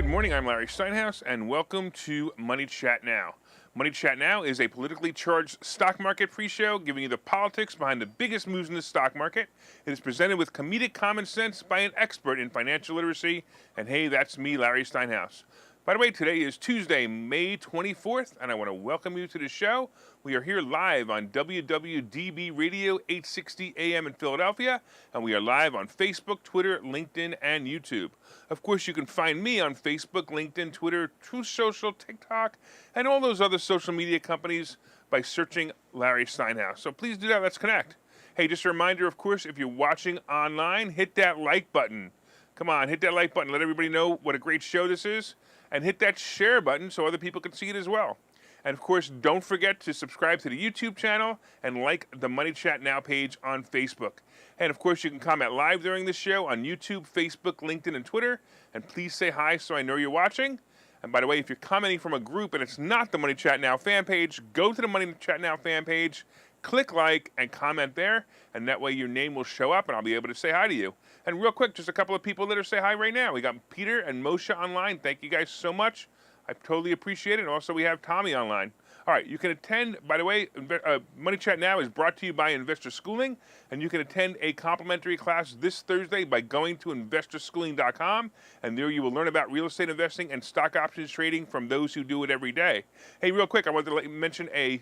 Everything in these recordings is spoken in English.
Good morning, I'm Larry Steinhouse, and welcome to Money Chat Now. Money Chat Now is a politically charged stock market pre-show giving you the politics behind the biggest moves in the stock market. It is presented with comedic common sense by an expert in financial literacy, and hey, that's me, Larry Steinhouse. By the way, today is Tuesday, May 24th, and I want to welcome you to the show. We are here live on WWDB Radio 860 AM in Philadelphia, and we are live on Facebook, Twitter, LinkedIn, and YouTube. Of course, you can find me on Facebook, LinkedIn, Twitter, Truth Social, TikTok, and all those other social media companies by searching Larry Steinhouse. So please do that. Let's connect. Hey, just a reminder, of course, if you're watching online, hit that like button. Come on, hit that like button. Let everybody know what a great show this is. And hit that share button so other people can see it as well. And of course, don't forget to subscribe to the YouTube channel and like the Money Chat Now page on Facebook. And of course, you can comment live during the show on YouTube, Facebook, LinkedIn, and Twitter. And please say hi so I know you're watching. And by the way, if you're commenting from a group and it's not the Money Chat Now fan page, go to the Money Chat Now fan page, click like, and comment there. And that way your name will show up and I'll be able to say hi to you. And real quick, just a couple of people that are say hi right now. We got Peter and Moshe online. Thank you guys so much. I totally appreciate it. And also we have Tommy online. All right, you can attend, by the way, Money Chat Now is brought to you by Investor Schooling, and you can attend a complimentary class this Thursday by going to investorschooling.com, and there you will learn about real estate investing and stock options trading from those who do it every day. Hey, real quick, I wanted to mention an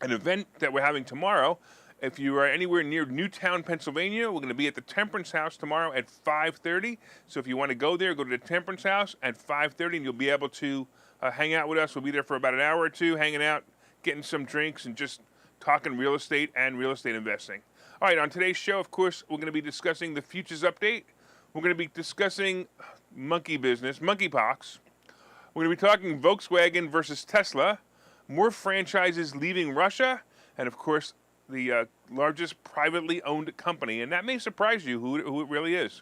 event that we're having tomorrow. If you are anywhere near Newtown, Pennsylvania, we're going to be at the Temperance House tomorrow at 5:30. So if you want to go there, go to the Temperance House at 5:30, and you'll be able to hang out with us. We'll be there for about an hour or two, hanging out, getting some drinks, and just talking real estate and real estate investing. All right, on today's show, of course, we're going to be discussing the futures update. We're going to be discussing monkey business, monkeypox. We're going to be talking Volkswagen versus Tesla, more franchises leaving Russia, and of course, the largest privately owned company, and that may surprise you who it really is.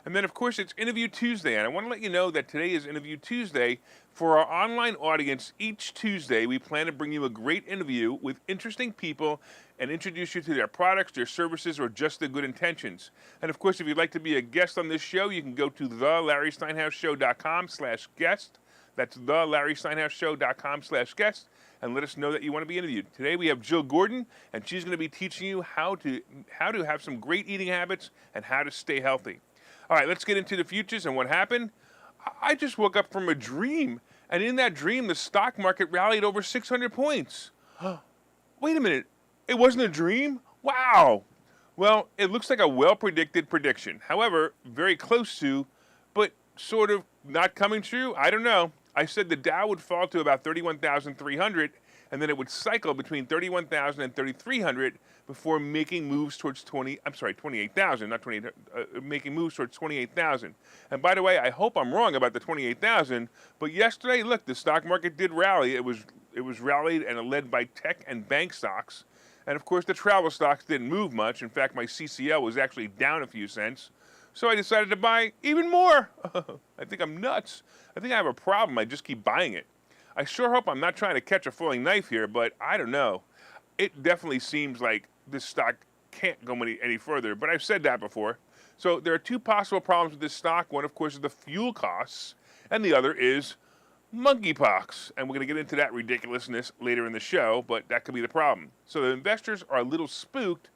And then, of course, it's Interview Tuesday, and I want to let you know that today is Interview Tuesday. For our online audience, each Tuesday, we plan to bring you a great interview with interesting people and introduce you to their products, their services, or just their good intentions. And, of course, if you'd like to be a guest on this show, you can go to thelarrysteinhouseshow.com/guest. That's thelarrysteinhouseshow.com/guest. And let us know that you want to be interviewed. Today we have Jill Gordon, and she's going to be teaching you how to have some great eating habits and how to stay healthy. All right, let's get into the futures and what happened. I just woke up from a dream, and in that dream, the stock market rallied over 600 points. Wait a minute, it wasn't a dream? Wow. Well, it looks like a well-predicted prediction. However, very close to, but sort of not coming true. I don't know. I said the Dow would fall to about 31,300, and then it would cycle between 31,000 and 3,300 before making moves towards 28,000, not 28, making moves towards 28,000. And by the way, I hope I'm wrong about the 28,000, but yesterday, look, the stock market did rally. It was rallied and led by tech and bank stocks. And of course, the travel stocks didn't move much. In fact, my CCL was actually down a few cents. So I decided to buy even more. I think I'm nuts. I think I have a problem. I just keep buying it. I sure hope I'm not trying to catch a falling knife here, but I don't know. It definitely seems like this stock can't go any further, but I've said that before. So there are two possible problems with this stock. One, of course, is the fuel costs, and the other is monkeypox. And we're going to get into that ridiculousness later in the show, but that could be the problem. So the investors are a little spooked,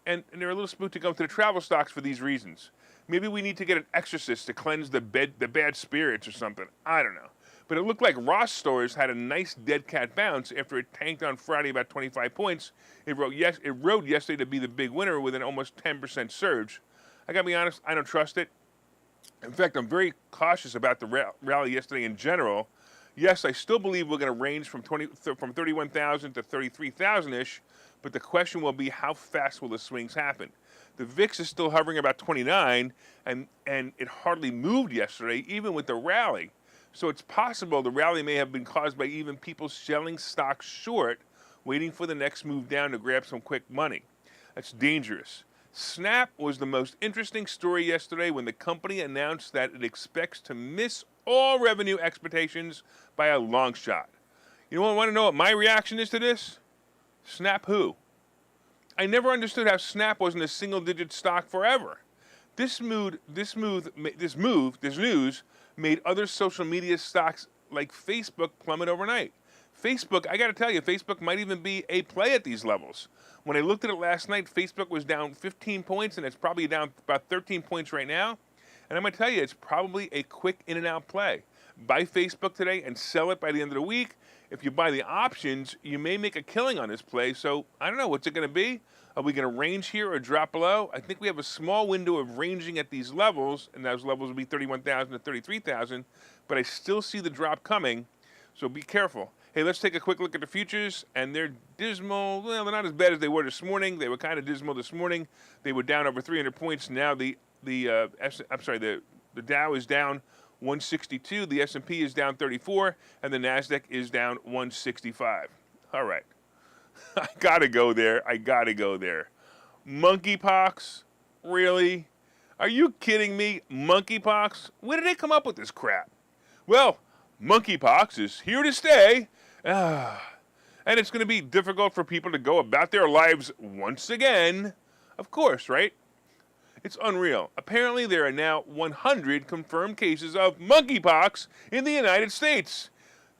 and they're a little spooked to go to the travel stocks for these reasons. Maybe we need to get an exorcist to cleanse the bad spirits or something. I don't know. But it looked like Ross Stores had a nice dead cat bounce after it tanked on Friday about 25 points. It rode yesterday to be the big winner with an almost 10% surge. I got to be honest, I don't trust it. In fact, I'm very cautious about the rally yesterday in general. Yes, I still believe we're going to range from 31,000 to 33,000-ish, but the question will be how fast will the swings happen? The VIX is still hovering about 29, and it hardly moved yesterday, even with the rally. So it's possible the rally may have been caused by even people selling stocks short, waiting for the next move down to grab some quick money. That's dangerous. Snap was the most interesting story yesterday when the company announced that it expects to miss all revenue expectations by a long shot. You want to know what my reaction is to this? Snap who? I never understood how Snap wasn't a single-digit stock forever. This news made other social media stocks like Facebook plummet overnight. Facebook, I got to tell you, Facebook might even be a play at these levels. When I looked at it last night, Facebook was down 15 points, and it's probably down about 13 points right now. And I'm going to tell you, it's probably a quick in and out play. Buy Facebook today and sell it by the end of the week. If you buy the options, you may make a killing on this play. So I don't know, what's it going to be? Are we going to range here or drop below? I think we have a small window of ranging at these levels, and those levels will be 31,000 to 33,000. But I still see the drop coming, so be careful. Hey, let's take a quick look at the futures, and they're dismal. Well, they're not as bad as they were this morning. They were kind of dismal this morning. They were down over 300 points. Now the Dow is down 162, the S&P is down 34, and the Nasdaq is down 165. All right, I gotta go there. Monkeypox, really? Are you kidding me? Monkeypox? Where did they come up with this crap? Well, monkeypox is here to stay. And it's going to be difficult for people to go about their lives once again. Of course, right? It's unreal. Apparently, there are now 100 confirmed cases of monkeypox in the United States.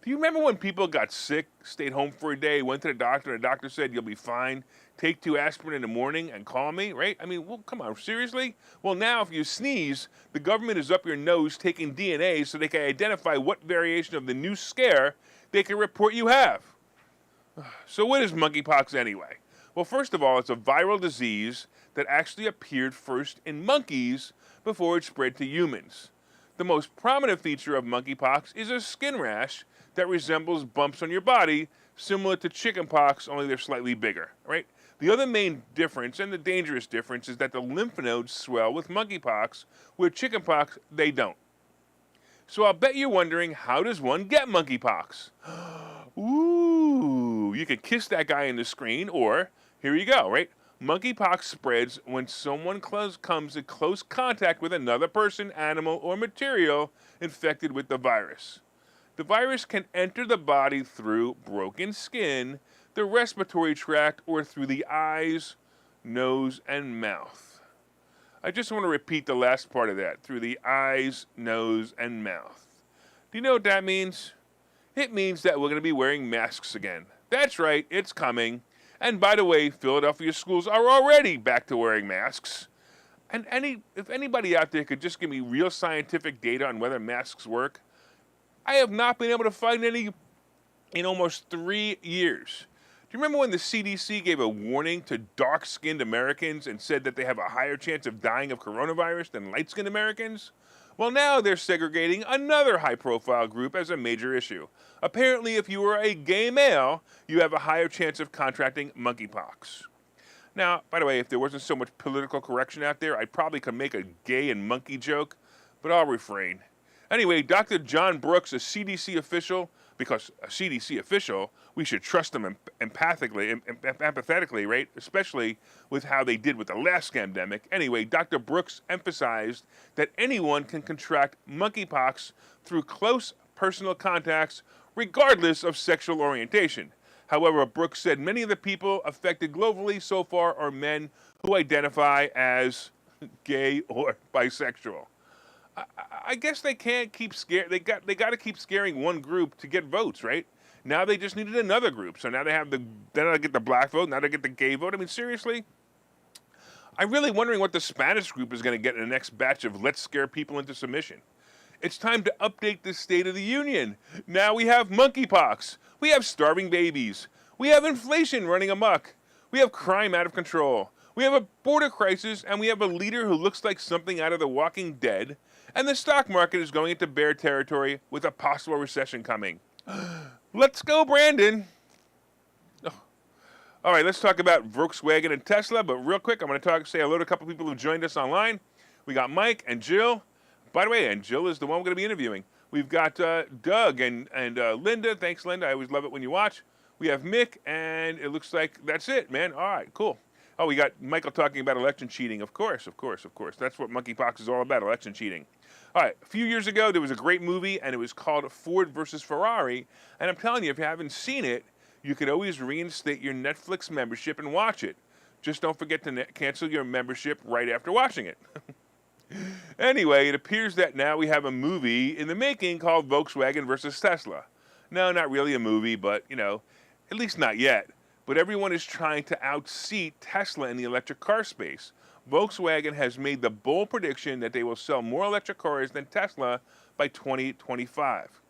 Do you remember when people got sick, stayed home for a day, went to the doctor, and the doctor said, "You'll be fine. Take 2 aspirin in the morning and call me," right? I mean, well, come on, seriously? Well, now if you sneeze, the government is up your nose taking DNA so they can identify what variation of the new scare they can report you have. So what is monkeypox anyway? Well, first of all, it's a viral disease that actually appeared first in monkeys before it spread to humans. The most prominent feature of monkeypox is a skin rash that resembles bumps on your body, similar to chickenpox, only they're slightly bigger, right? The other main difference, and the dangerous difference, is that the lymph nodes swell with monkeypox, where chickenpox, they don't. So I'll bet you're wondering, how does one get monkeypox? Ooh, you can kiss that guy in the screen, or, here you go, right? Monkeypox spreads when someone comes in close contact with another person, animal, or material infected with the virus. The virus can enter the body through broken skin, the respiratory tract, or through the eyes, nose, and mouth. I just want to repeat the last part of that, through the eyes, nose, and mouth. Do you know what that means? It means that we're going to be wearing masks again. That's right, it's coming. And by the way, Philadelphia schools are already back to wearing masks. And if anybody out there could just give me real scientific data on whether masks work, I have not been able to find any in almost 3 years. Do you remember when the CDC gave a warning to dark-skinned Americans and said that they have a higher chance of dying of coronavirus than light-skinned Americans? Well, now they're segregating another high-profile group as a major issue. Apparently, if you are a gay male, you have a higher chance of contracting monkeypox. Now, by the way, if there wasn't so much political correction out there, I probably could make a gay and monkey joke, but I'll refrain. Anyway, Dr. John Brooks, a CDC official, because a CDC official, we should trust them empathetically, right? Especially with how they did with the last scamdemic. Anyway, Dr. Brooks emphasized that anyone can contract monkeypox through close personal contacts, regardless of sexual orientation. However, Brooks said many of the people affected globally so far are men who identify as gay or bisexual. I guess they can't keep scaring. They got to keep scaring one group to get votes, right? Now they just needed another group. So now they get the black vote. Now they get the gay vote. I mean, seriously, I'm really wondering what the Spanish group is going to get in the next batch of let's scare people into submission. It's time to update the State of the Union. Now we have monkeypox. We have starving babies. We have inflation running amok. We have crime out of control. We have a border crisis, and we have a leader who looks like something out of The Walking Dead. And the stock market is going into bear territory with a possible recession coming. Let's go, Brandon. Oh. All right, let's talk about Volkswagen and Tesla. But real quick, I'm going to say hello to a couple people who joined us online. We got Mike and Jill. By the way, and Jill is the one we're going to be interviewing. We've got Doug and Linda. Thanks, Linda. I always love it when you watch. We have Mick, and it looks like that's it, man. All right, cool. Oh, we got Michael talking about election cheating. Of course. That's what monkeypox is all about, election cheating. All right, a few years ago, there was a great movie, and it was called Ford versus Ferrari. And I'm telling you, if you haven't seen it, you could always reinstate your Netflix membership and watch it. Just don't forget to cancel your membership right after watching it. Anyway, it appears that now we have a movie in the making called Volkswagen versus Tesla. No, not really a movie, but, at least not yet. But everyone is trying to outseat Tesla in the electric car space. Volkswagen has made the bold prediction that they will sell more electric cars than Tesla by 2025.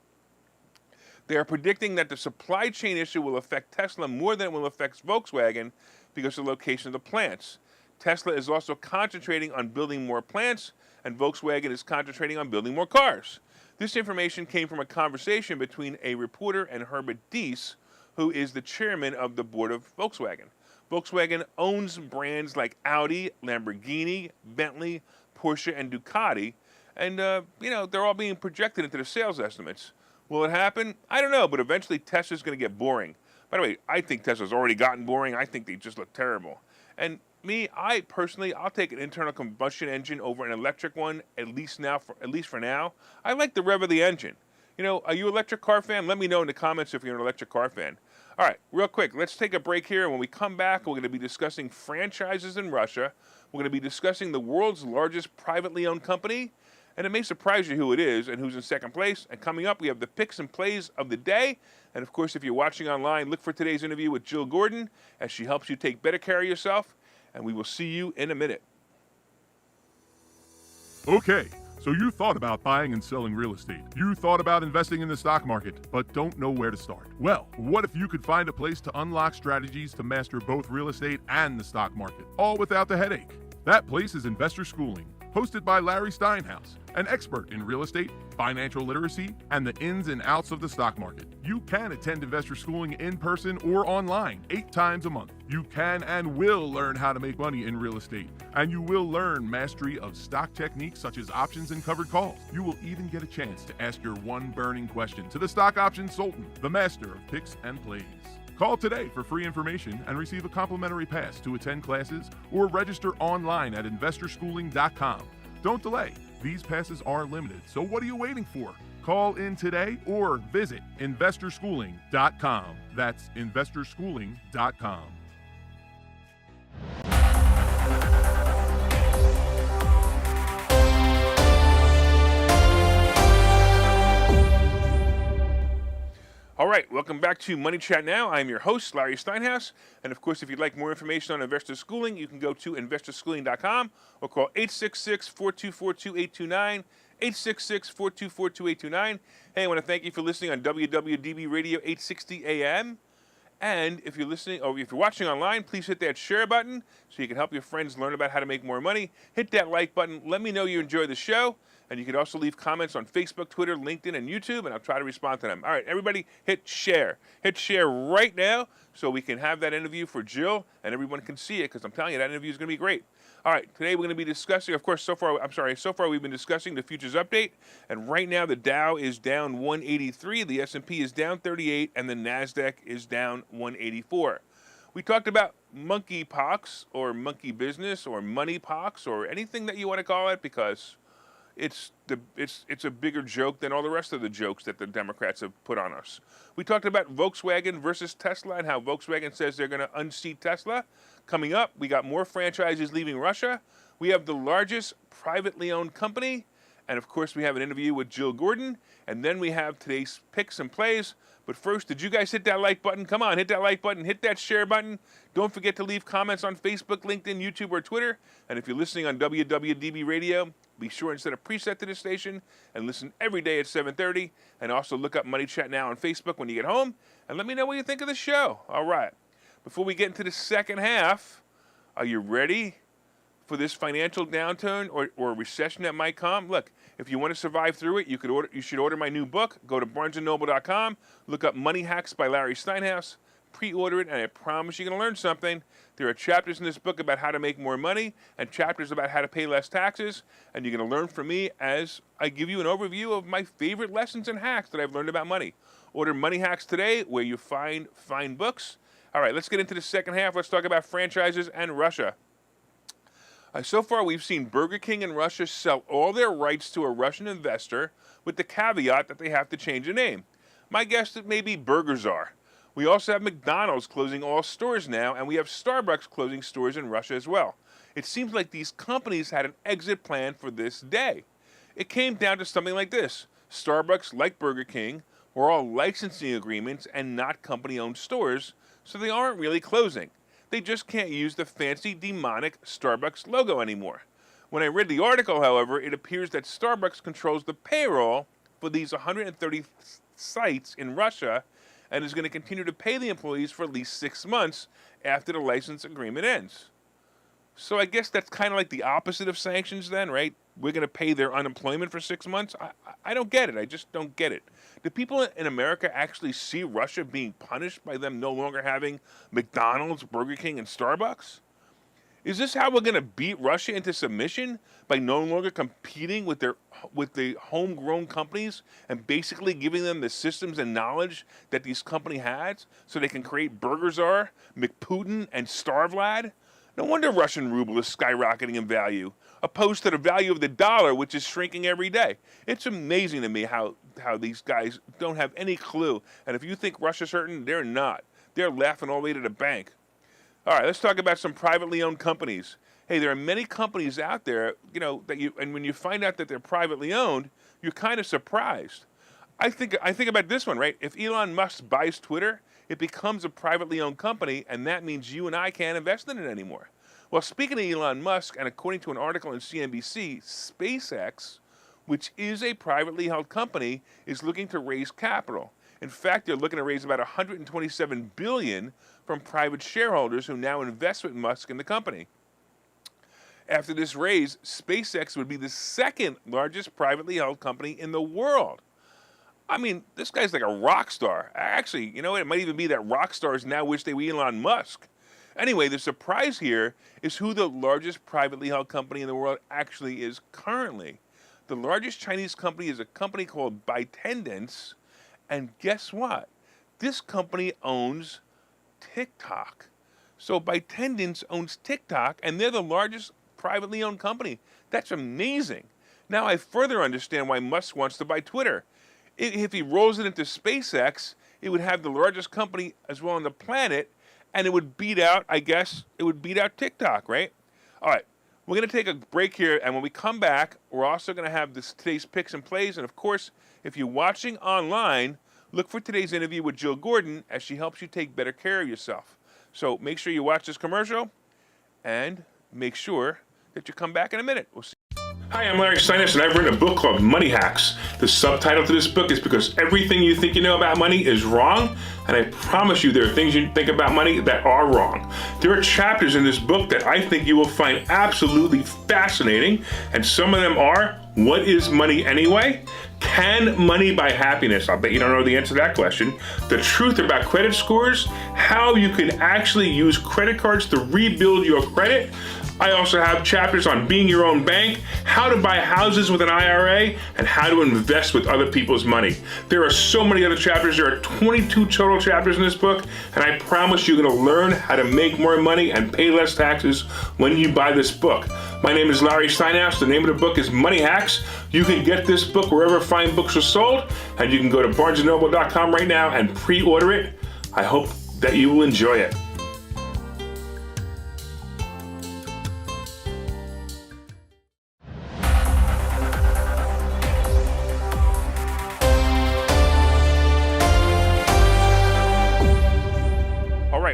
They are predicting that the supply chain issue will affect Tesla more than it will affect Volkswagen because of the location of the plants. Tesla is also concentrating on building more plants, and Volkswagen is concentrating on building more cars. This information came from a conversation between a reporter and Herbert Diess, who is the chairman of the board of Volkswagen. Volkswagen owns brands like Audi, Lamborghini, Bentley, Porsche, and Ducati, and they're all being projected into the sales estimates. Will it happen? I don't know, but eventually Tesla's going to get boring. By the way, I think Tesla's already gotten boring. I think they just look terrible. And I personally, I'll take an internal combustion engine over an electric one, at least for now. I like the rev of the engine. Are you an electric car fan? Let me know in the comments if you're an electric car fan. All right, real quick, let's take a break here. And when we come back, we're going to be discussing franchises in Russia. We're going to be discussing the world's largest privately owned company. And it may surprise you who it is and who's in second place. And coming up, we have the picks and plays of the day. And of course, if you're watching online, look for today's interview with Jill Gordon as she helps you take better care of yourself. And we will see you in a minute. Okay, so you thought about buying and selling real estate. You thought about investing in the stock market, but don't know where to start. Well, what if you could find a place to unlock strategies to master both real estate and the stock market, all without the headache? That place is Investor Schooling, hosted by Larry Steinhouse, an expert in real estate, financial literacy, and the ins and outs of the stock market. You can attend Investor Schooling in person or online 8 times a month. You can and will learn how to make money in real estate, and you will learn mastery of stock techniques such as options and covered calls. You will even get a chance to ask your one burning question to the stock options sultan, the master of picks and plays. Call today for free information and receive a complimentary pass to attend classes or register online at investorschooling.com. Don't delay. These passes are limited, so what are you waiting for? Call in today or visit investorschooling.com. That's investorschooling.com. All right, welcome back to Money Chat Now. I'm your host, Larry Steinhouse. And of course, if you'd like more information on Investor Schooling, you can go to investorschooling.com or call 866-424-2829, 866-424-2829. Hey, I want to thank you for listening on WWDB Radio 860 AM. And if you're listening or if you're watching online, please hit that share button so you can help your friends learn about how to make more money. Hit that like button. Let me know you enjoy the show. And you can also leave comments on Facebook, Twitter, LinkedIn, and YouTube, and I'll try to respond to them. All right, everybody, hit share. Hit share right now so we can have that interview for Jill and everyone can see it because I'm telling you, that interview is going to be great. All right, today we're going to be discussing, of course, so far we've been discussing the futures update, and right now the Dow is down 183, the S&P is down 38, and the NASDAQ is down 184. We talked about monkeypox or monkey business or moneypox or anything that you want to call it because it's a bigger joke than all the rest of the jokes that the Democrats have put on us. We talked about Volkswagen versus Tesla and how Volkswagen says they're going to unseat Tesla. Coming up, we got more franchises leaving Russia. We have the largest privately owned company. And of course, we have an interview with Jill Gordon. And then we have today's picks and plays. But first, did you guys hit that like button? Come on, hit that like button, hit that share button. Don't forget to leave comments on Facebook, LinkedIn, YouTube, or Twitter. And if you're listening on WWDB Radio, be sure and set a preset to this station and listen every day at 7:30. And also look up Money Chat Now on Facebook when you get home. And let me know what you think of the show. All right. Before we get into the second half, are you ready for this financial downturn or recession that might come? Look, if you want to survive through it, you should order my new book. Go to barnesandnoble.com, look up Money Hacks by Larry Steinhouse, pre-order it, and I promise you're going to learn something. There are chapters in this book about how to make more money and chapters about how to pay less taxes, and you're going to learn from me as I give you an overview of my favorite lessons and hacks that I've learned about money. Order Money Hacks today where you find fine books. All right, let's get into the second half. Let's talk about franchises and Russia. So far, we've seen Burger King in Russia sell all their rights to a Russian investor with the caveat that they have to change the name. My guess is maybe Burger Czar. We also have McDonald's closing all stores now, and we have Starbucks closing stores in Russia as well. It seems like these companies had an exit plan for this day. It came down to something like this. Starbucks, like Burger King, were all licensing agreements and not company-owned stores, so they aren't really closing. They just can't use the fancy, demonic Starbucks logo anymore. When I read the article, however, it appears that Starbucks controls the payroll for these 130 sites in Russia and is going to continue to pay the employees for at least 6 months after the license agreement ends. So I guess that's kind of like the opposite of sanctions then, right? We're going to pay their unemployment for 6 months? I don't get it. I just don't get it. Do people in America actually see Russia being punished by them no longer having McDonald's, Burger King, and Starbucks? Is this how we're going to beat Russia into submission? By no longer competing with the homegrown companies and basically giving them the systems and knowledge that these companies had so they can create Burger Czar, McPutin, and Starvlad? No wonder Russian ruble is skyrocketing in value, opposed to the value of the dollar, which is shrinking every day. It's amazing to me how these guys don't have any clue. And if you think Russia's hurting, they're not. They're laughing all the way to the bank. All right, let's talk about some privately owned companies. Hey, there are many companies out there, and when you find out that they're privately owned, you're kind of surprised. I think about this one, right? If Elon Musk buys Twitter, it becomes a privately owned company, and that means you and I can't invest in it anymore. Well, speaking of Elon Musk, and according to an article in CNBC, SpaceX, which is a privately held company, is looking to raise capital. In fact, they're looking to raise about $127 billion from private shareholders who now invest with Musk in the company. After this raise, SpaceX would be the second largest privately held company in the world. I mean, this guy's like a rock star. Actually, it might even be that rock stars now wish they were Elon Musk. Anyway, the surprise here is who the largest privately held company in the world actually is currently. The largest Chinese company is a company called ByteDance, and guess what? This company owns TikTok. So ByteDance owns TikTok, and they're the largest privately owned company. That's amazing. Now I further understand why Musk wants to buy Twitter. If he rolls it into SpaceX, it would have the largest company as well on the planet, and it would beat out, TikTok, right? All right, we're going to take a break here, and when we come back, we're also going to have today's picks and plays, and of course, if you're watching online, look for today's interview with Jill Gordon as she helps you take better care of yourself. So make sure you watch this commercial, and make sure that you come back in a minute. We'll see. Hi, I'm Larry Steinhouse, and I've written a book called Money Hacks. The subtitle to this book is because everything you think you know about money is wrong, and I promise you there are things you think about money that are wrong. There are chapters in this book that I think you will find absolutely fascinating, and some of them are, what is money anyway? Can money buy happiness? I'll bet you don't know the answer to that question. The truth about credit scores, how you can actually use credit cards to rebuild your credit. I also have chapters on being your own bank, how to buy houses with an IRA, and how to invest with other people's money. There are so many other chapters. There are 22 total chapters in this book, and I promise you're going to learn how to make more money and pay less taxes when you buy this book. My name is Larry Steinhouse. The name of the book is Money Hacks. You can get this book wherever fine books are sold, and you can go to barnesandnoble.com right now and pre-order it. I hope that you will enjoy it.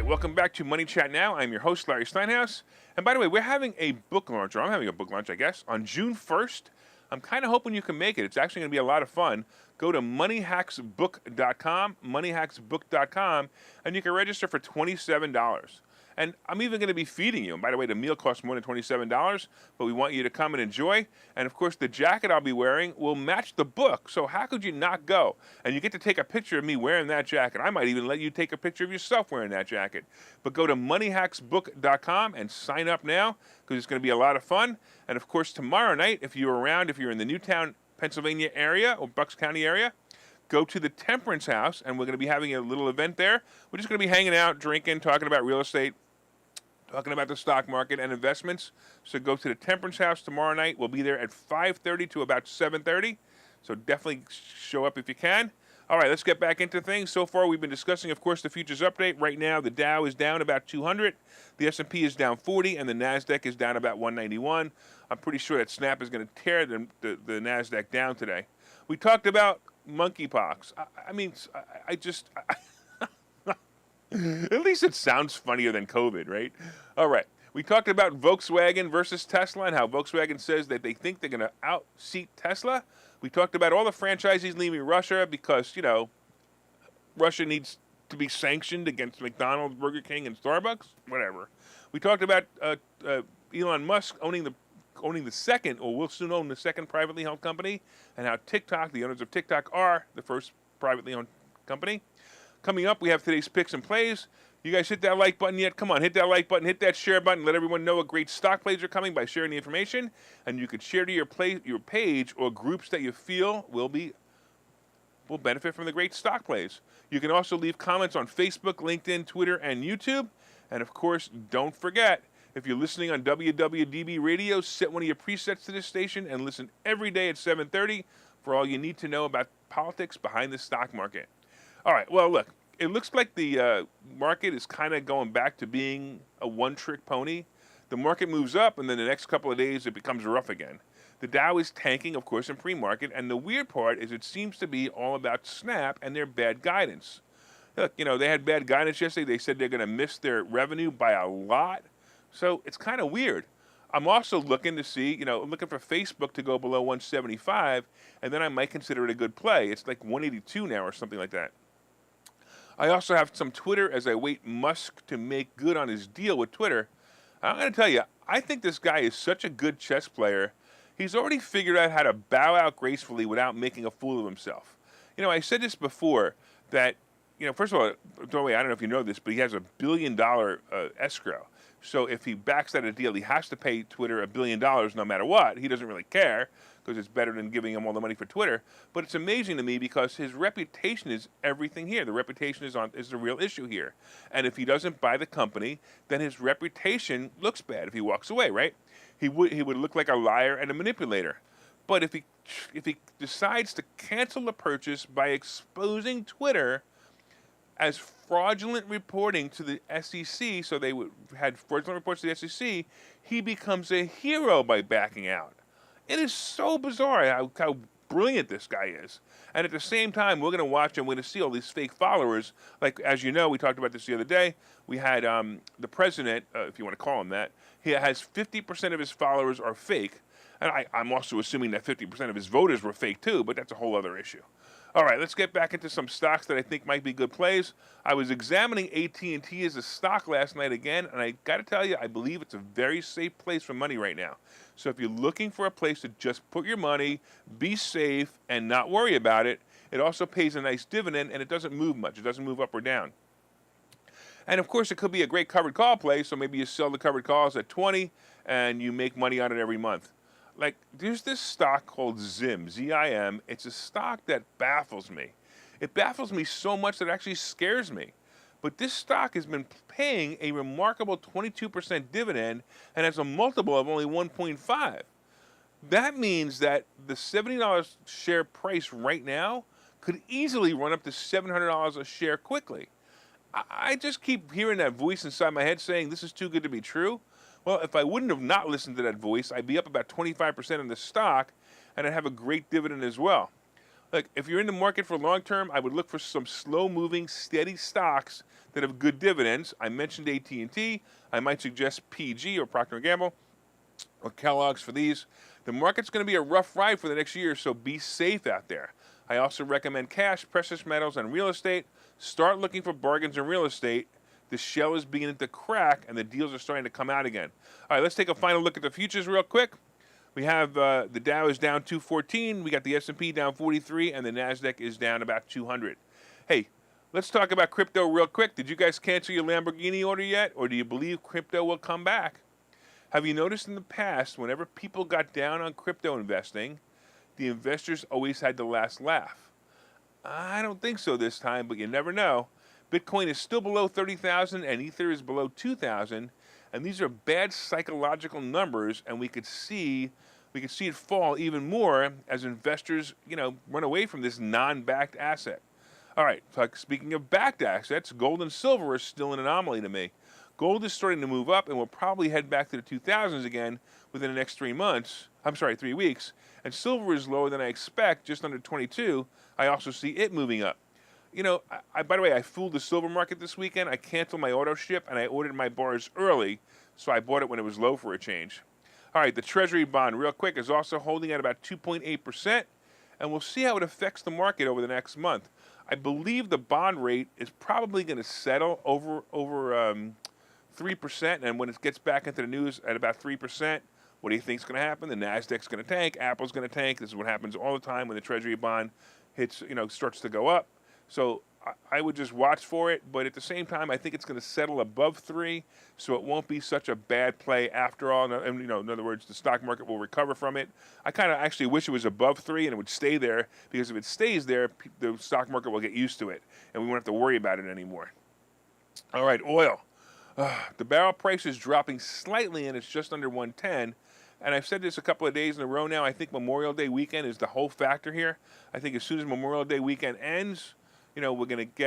Welcome back to Money Chat Now. I'm your host, Larry Steinhouse. And by the way, we're having a book launch, or I'm having a book launch, I guess, on June 1st. I'm kind of hoping you can make it. It's actually going to be a lot of fun. Go to moneyhacksbook.com, moneyhacksbook.com, and you can register for $27. And I'm even going to be feeding you. And by the way, the meal costs more than $27, but we want you to come and enjoy. And of course, the jacket I'll be wearing will match the book. So how could you not go? And you get to take a picture of me wearing that jacket. I might even let you take a picture of yourself wearing that jacket. But go to moneyhacksbook.com and sign up now, because it's going to be a lot of fun. And of course, tomorrow night, if you're around, if you're in the Newtown, Pennsylvania area or Bucks County area, go to the Temperance House, and we're going to be having a little event there. We're just going to be hanging out, drinking, talking about real estate, talking about the stock market and investments. So go to the Temperance House tomorrow night. We'll be there at 5:30 to about 7:30. So definitely show up if you can. All right, let's get back into things. So far, we've been discussing, of course, the futures update. Right now, the Dow is down about 200, the S&P is down 40, and the Nasdaq is down about 191. I'm pretty sure that Snap is going to tear the Nasdaq down today. We talked about monkeypox. At least it sounds funnier than COVID, right? All right. We talked about Volkswagen versus Tesla and how Volkswagen says that they think they're going to out-seat Tesla. We talked about all the franchisees leaving Russia because, Russia needs to be sanctioned against McDonald's, Burger King, and Starbucks, whatever. We talked about Elon Musk owning the second, or will soon own the second privately held company, and how TikTok, the owners of TikTok, are the first privately owned company. Coming up, we have today's picks and plays. You guys hit that like button yet? Come on, hit that like button, hit that share button. Let everyone know what great stock plays are coming by sharing the information. And you could share to your page or groups that you feel will benefit from the great stock plays. You can also leave comments on Facebook, LinkedIn, Twitter, and YouTube. And of course, don't forget, if you're listening on WWDB Radio, set one of your presets to this station and listen every day at 7:30 for all you need to know about politics behind the stock market. All right, well, look, it looks like the market is kind of going back to being a one-trick pony. The market moves up, and then the next couple of days it becomes rough again. The Dow is tanking, of course, in pre-market, and the weird part is it seems to be all about Snap and their bad guidance. Look, they had bad guidance yesterday. They said they're going to miss their revenue by a lot. So it's kind of weird. I'm also looking to see, looking for Facebook to go below 175, and then I might consider it a good play. It's like 182 now or something like that. I also have some Twitter as I wait Musk to make good on his deal with Twitter. I'm going to tell you, I think this guy is such a good chess player. He's already figured out how to bow out gracefully without making a fool of himself. I said this before that, first of all, I don't know if you know this, but he has $1 billion escrow. So if he backs out a deal, he has to pay Twitter $1 billion no matter what. He doesn't really care because it's better than giving him all the money for Twitter. But it's amazing to me because his reputation is everything here. The reputation is the real issue here. And if he doesn't buy the company, then his reputation looks bad if he walks away, right? He would look like a liar and a manipulator. But if he decides to cancel the purchase by exposing Twitter as fraudulent reporting to the SEC, so they had fraudulent reports to the SEC, he becomes a hero by backing out. It is so bizarre how brilliant this guy is. And at the same time, we're going to watch and we're going to see all these fake followers. Like, as you know, we talked about this the other day. We had the president, if you want to call him that, he has 50% of his followers are fake. And I'm also assuming that 50% of his voters were fake too, but that's a whole other issue. All right, let's get back into some stocks that I think might be good plays. I was examining AT&T as a stock last night again, and I got to tell you, I believe it's a very safe place for money right now. So if you're looking for a place to just put your money, be safe, and not worry about it, it also pays a nice dividend, and it doesn't move much. It doesn't move up or down. And of course, it could be a great covered call play, so maybe you sell the covered calls at 20, and you make money on it every month. Like, there's this stock called ZIM, Z-I-M. It's a stock that baffles me. It baffles me so much that it actually scares me. But this stock has been paying a remarkable 22% dividend and has a multiple of only 1.5. That means that the $70 share price right now could easily run up to $700 a share quickly. I just keep hearing that voice inside my head saying this is too good to be true. Well, if I wouldn't have not listened to that voice, I'd be up about 25% in the stock, and I'd have a great dividend as well. Look, if you're in the market for long term, I would look for some slow-moving, steady stocks that have good dividends. I mentioned AT&T. I might suggest PG or Procter & Gamble or Kellogg's for these. The market's going to be a rough ride for the next year, so be safe out there. I also recommend cash, precious metals, and real estate. Start looking for bargains in real estate. The shell is beginning to crack, and the deals are starting to come out again. All right, let's take a final look at the futures real quick. We have the Dow is down 214. We got the S&P down 43, and the Nasdaq is down about 200. Hey, let's talk about crypto real quick. Did you guys cancel your Lamborghini order yet, or do you believe crypto will come back? Have you noticed in the past, whenever people got down on crypto investing, the investors always had the last laugh? I don't think so this time, but you never know. Bitcoin is still below 30,000 and Ether is below 2,000, and these are bad psychological numbers, and we could see it fall even more as investors, run away from this non-backed asset. All right, speaking of backed assets, gold and silver is still an anomaly to me. Gold is starting to move up and will probably head back to the 2000s again within the next 3 weeks. And silver is lower than I expect, just under 22. I also see it moving up. You know, by the way, I fooled the silver market this weekend. I canceled my auto ship and I ordered my bars early, so I bought it when it was low for a change. All right, the Treasury bond, real quick, is also holding at about 2.8%, and we'll see how it affects the market over the next month. I believe the bond rate is probably going to settle over 3%, and when it gets back into the news at about 3%, what do you think is going to happen? The Nasdaq's going to tank, Apple's going to tank. This is what happens all the time when the Treasury bond starts to go up. So I would just watch for it, but at the same time, I think it's going to settle above 3, so it won't be such a bad play after all. And in other words, the stock market will recover from it. I kind of actually wish it was above 3 and it would stay there, because if it stays there, the stock market will get used to it, and we won't have to worry about it anymore. All right, oil. The barrel price is dropping slightly, and it's just under 110. And I've said this a couple of days in a row now. I think Memorial Day weekend is the whole factor here. I think as soon as Memorial Day weekend ends, the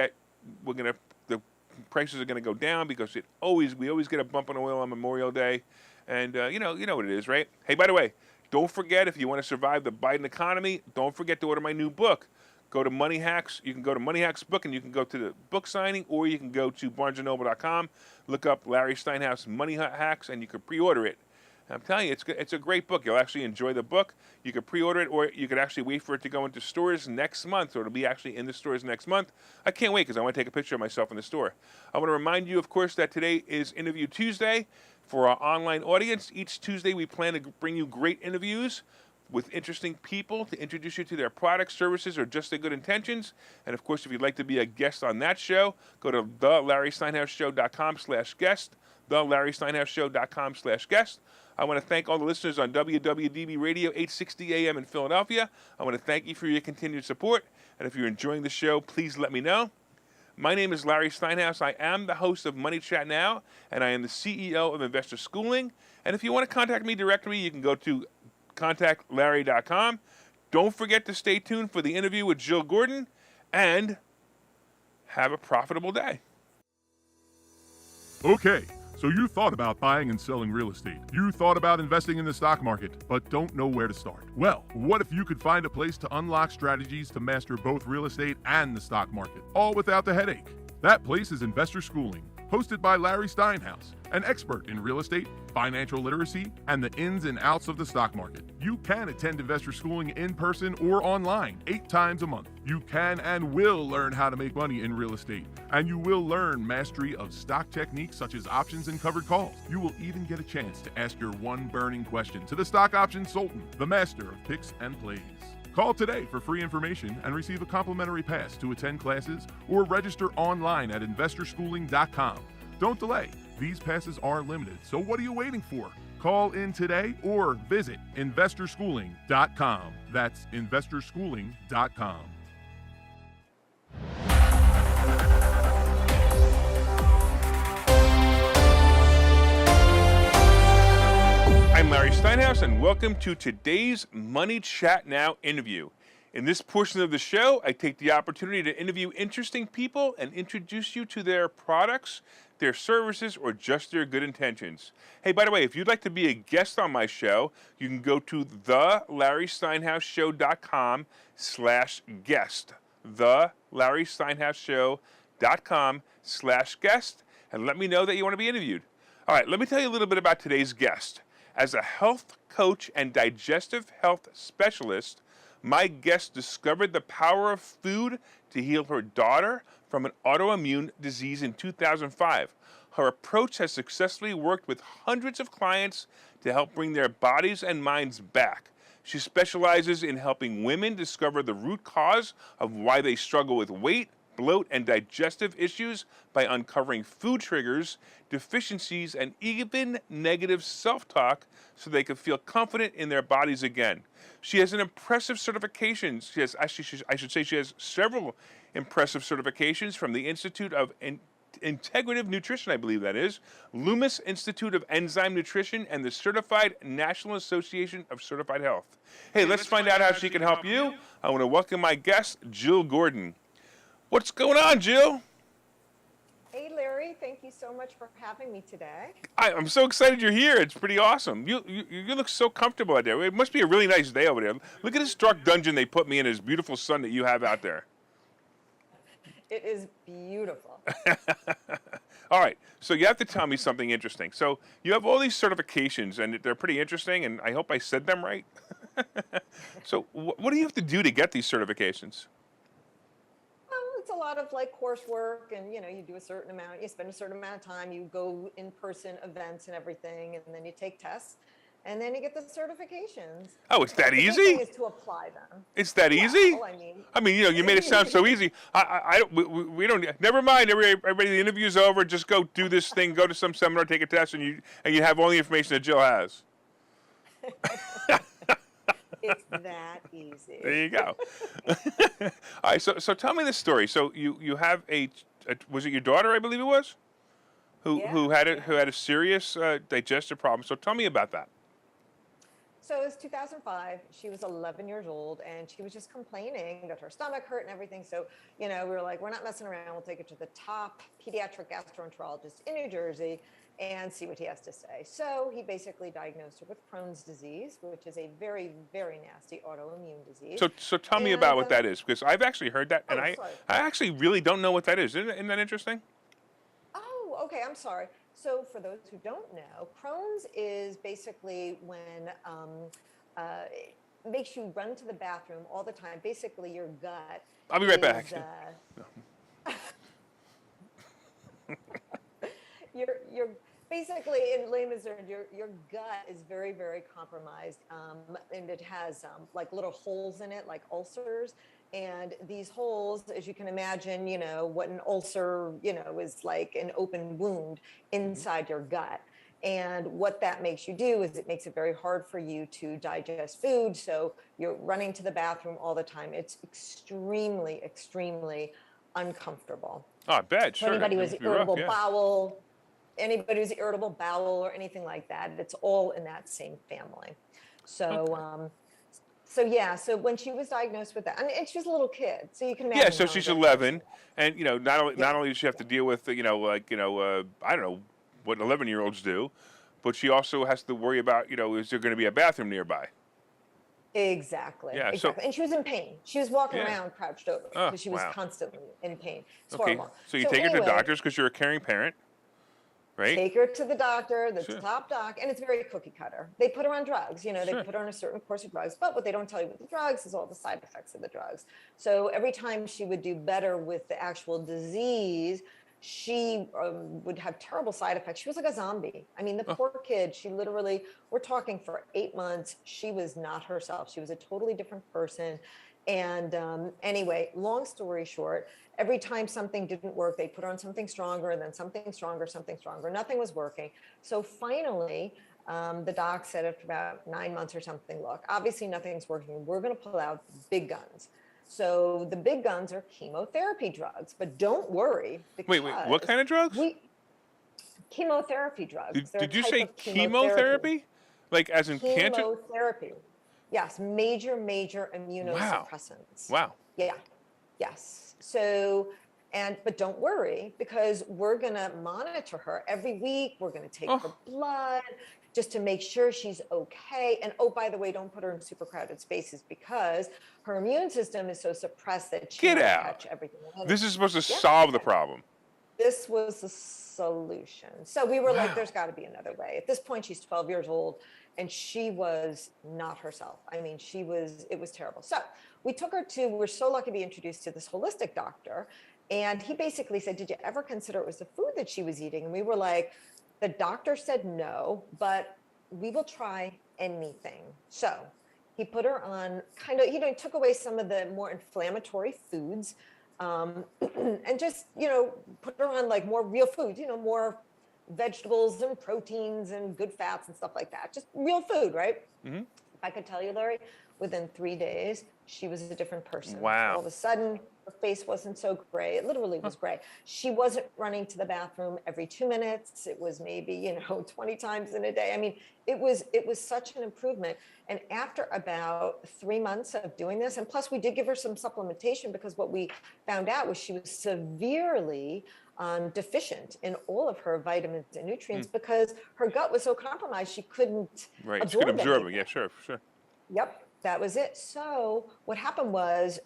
prices are gonna go down, because we always get a bump in oil on Memorial Day, and you know what it is, right? Hey, by the way, don't forget, if you want to survive the Biden economy, don't forget to order my new book. Go to Money Hacks. You can go to Money Hacks book, and you can go to the book signing, or you can go to barnesandnoble.com, look up Larry Steinhouse Money Hacks, and you can pre-order it. I'm telling you, it's a great book. You'll actually enjoy the book. You could pre-order it, or you could actually wait for it to go into stores next month, or it'll be actually in the stores next month. I can't wait, because I want to take a picture of myself in the store. I want to remind you, of course, that today is Interview Tuesday for our online audience. Each Tuesday, we plan to bring you great interviews with interesting people to introduce you to their products, services, or just their good intentions. And of course, if you'd like to be a guest on that show, go to thelarrysteinhouseshow.com/guest, thelarrysteinhouseshow.com/guest. I want to thank all the listeners on WWDB Radio 860 AM in Philadelphia. I want to thank you for your continued support. And if you're enjoying the show, please let me know. My name is Larry Steinhouse. I am the host of Money Chat Now, and I am the CEO of Investor Schooling. And if you want to contact me directly, you can go to contactlarry.com. Don't forget to stay tuned for the interview with Jill Gordon, and have a profitable day. Okay, so you thought about buying and selling real estate. You thought about investing in the stock market, but don't know where to start. Well, what if you could find a place to unlock strategies to master both real estate and the stock market, all without the headache? That place is Investor Schooling, hosted by Larry Steinhouse, an expert in real estate, financial literacy, and the ins and outs of the stock market. You can attend Investor Schooling in person or online 8 times a month. You can and will learn how to make money in real estate, and you will learn mastery of stock techniques such as options and covered calls. You will even get a chance to ask your one burning question to the stock option sultan, the master of picks and plays. Call today for free information and receive a complimentary pass to attend classes, or register online at investorschooling.com. Don't delay. These passes are limited, so what are you waiting for? Call in today or visit investorschooling.com. That's investorschooling.com. I'm Larry Steinhouse, and welcome to today's Money Chat Now interview. In this portion of the show, I take the opportunity to interview interesting people and introduce you to their products, their services, or just their good intentions. Hey, by the way, if you'd like to be a guest on my show, you can go to thelarrysteinhouseshow.com/guest, thelarrysteinhouseshow.com/guest, and let me know that you want to be interviewed. All right, let me tell you a little bit about today's guest. As a health coach and digestive health specialist, my guest discovered the power of food to heal her daughter from an autoimmune disease in 2005. Her approach has successfully worked with hundreds of clients to help bring their bodies and minds back. She specializes in helping women discover the root cause of why they struggle with weight, bloat, and digestive issues by uncovering food triggers, deficiencies, and even negative self-talk so they can feel confident in their bodies again. She has an impressive certification. She has several impressive certifications from the Institute of Integrative Nutrition, I believe that is, Loomis Institute of Enzyme Nutrition, and the Certified National Association of Certified Health. Hey, let's find out how she can help you. I want to welcome my guest, Jill Gordon. What's going on, Jill? Hey Larry, thank you so much for having me today. I'm so excited you're here. It's pretty awesome. You look so comfortable out there. It must be a really nice day over there. Look at this dark dungeon they put me in. This beautiful sun that you have out there. It is beautiful. All right, so you have to tell me something interesting. So you have all these certifications, and they're pretty interesting, and I hope I said them right. So what do you have to do to get these certifications? Well, it's a lot of like coursework and you do a certain amount, you spend a certain amount of time, you go in-person events and everything, and then you take tests, and then you get the certifications. Oh, it's that The big easy? thing is to apply them. It's that easy? Well, I mean, You made it sound so easy. We don't. Never mind. Everybody, the interview's over. Just go do this thing. Go to some seminar, take a test, and you have all the information that Jill has. it's that easy. There you go. All right. So tell me this story. So you have was it your daughter? I believe it was, who had a serious digestive problem. So tell me about that. So it was 2005. She was 11 years old, and she was just complaining that her stomach hurt and everything. So, we were like, we're not messing around. We'll take her to the top pediatric gastroenterologist in New Jersey and see what he has to say. So he basically diagnosed her with Crohn's disease, which is a very, very nasty autoimmune disease. So tell me about what that is, because I've actually heard that, and I actually really don't know what that is. Isn't that interesting? Oh, okay. I'm sorry. So for those who don't know, Crohn's is basically when it makes you run to the bathroom all the time. Basically, your gut. I'll be right back. You're basically, in layman's terms, your gut is very, very compromised, and it has like little holes in it, like ulcers. And these holes, as you can imagine, what an ulcer, is like an open wound inside your gut. And what that makes you do is it makes it very hard for you to digest food. So you're running to the bathroom all the time. It's extremely, extremely uncomfortable. Oh, I bet. So sure. anybody who's irritable bowel or anything like that, it's all in that same family. So, so when she was diagnosed with that, and she was a little kid, so you can imagine. Yeah, so she's 11, and not only does she have to deal with I don't know what 11-year-olds do, but she also has to worry about is there going to be a bathroom nearby? Exactly. Yeah. Exactly. And she was in pain. She was walking around crouched over because she was constantly in pain. It's horrible. So you take her to doctors because you're a caring parent. Right. Take her to the doctor, the top doc, and it's very cookie cutter. They put her on drugs, they put her on a certain course of drugs, but what they don't tell you with the drugs is all the side effects of the drugs. So every time she would do better with the actual disease, she would have terrible side effects. She was like a zombie. I mean, the poor kid, she literally, we're talking for 8 months, she was not herself. She was a totally different person. And anyway, long story short, every time something didn't work, they put her on something stronger, and then something stronger, something stronger. Nothing was working. So finally, the doc said after about 9 months or something, look, obviously nothing's working. We're going to pull out big guns. So the big guns are chemotherapy drugs. But don't worry. Wait, what kind of drugs? Chemotherapy drugs. Did you say chemotherapy? Like as in cancer? Chemotherapy. Yes, major immunosuppressants. Wow. Yeah. Yes. So, but don't worry, because we're going to monitor her every week. We're going to take her blood just to make sure she's okay. And by the way, don't put her in super crowded spaces because her immune system is so suppressed that she can catch everything. This is supposed to solve the problem. This was the solution. So we were like, there's got to be another way. At this point, she's 12 years old. And she was not herself. I mean, it was terrible. So we're so lucky to be introduced to this holistic doctor. And he basically said, did you ever consider it was the food that she was eating? And we were like, the doctor said no, but we will try anything. So he put her on he took away some of the more inflammatory foods and just, put her on like more real food, more vegetables and proteins and good fats and stuff like that. Just real food, right? Mm-hmm. I could tell you, Larry, within 3 days, she was a different person. Wow. All of a sudden, Her face wasn't so gray. It literally was gray. She wasn't running to the bathroom every 2 minutes. It was maybe, 20 times in a day. I mean, it was such an improvement. And after about 3 months of doing this, and plus we did give her some supplementation, because what we found out was she was severely deficient in all of her vitamins and nutrients, because her gut was so compromised she couldn't Right. It's absorb going to absorb it. anything. Yeah, sure, sure. Yep, that was it. So what happened was,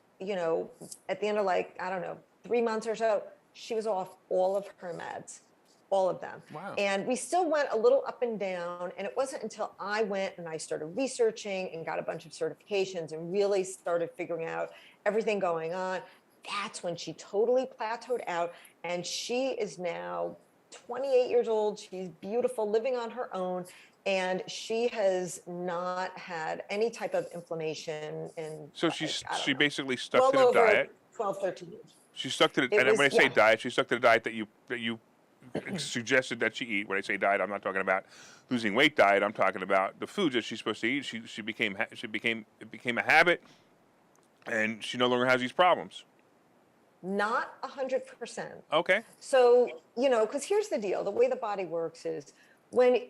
at the end of, like, I don't know, 3 months or so, she was off all of her meds, all of them. Wow. And we still went a little up and down. And it wasn't until I went and I started researching and got a bunch of certifications and really started figuring out everything going on. That's when she totally plateaued out. And she is now 28 years old. She's beautiful, living on her own. And she has not had any type of inflammation in, So she basically stuck to the over diet. 12, 13 years. She stuck to the, It and was- when I say yeah. diet, she stuck to the diet that you suggested that she eat. When I say diet, I'm not talking about losing weight diet. I'm talking about the foods that she's supposed to eat. It became a habit, and she no longer has these problems. Not 100%. Okay. So, because here's the deal, the way the body works is, when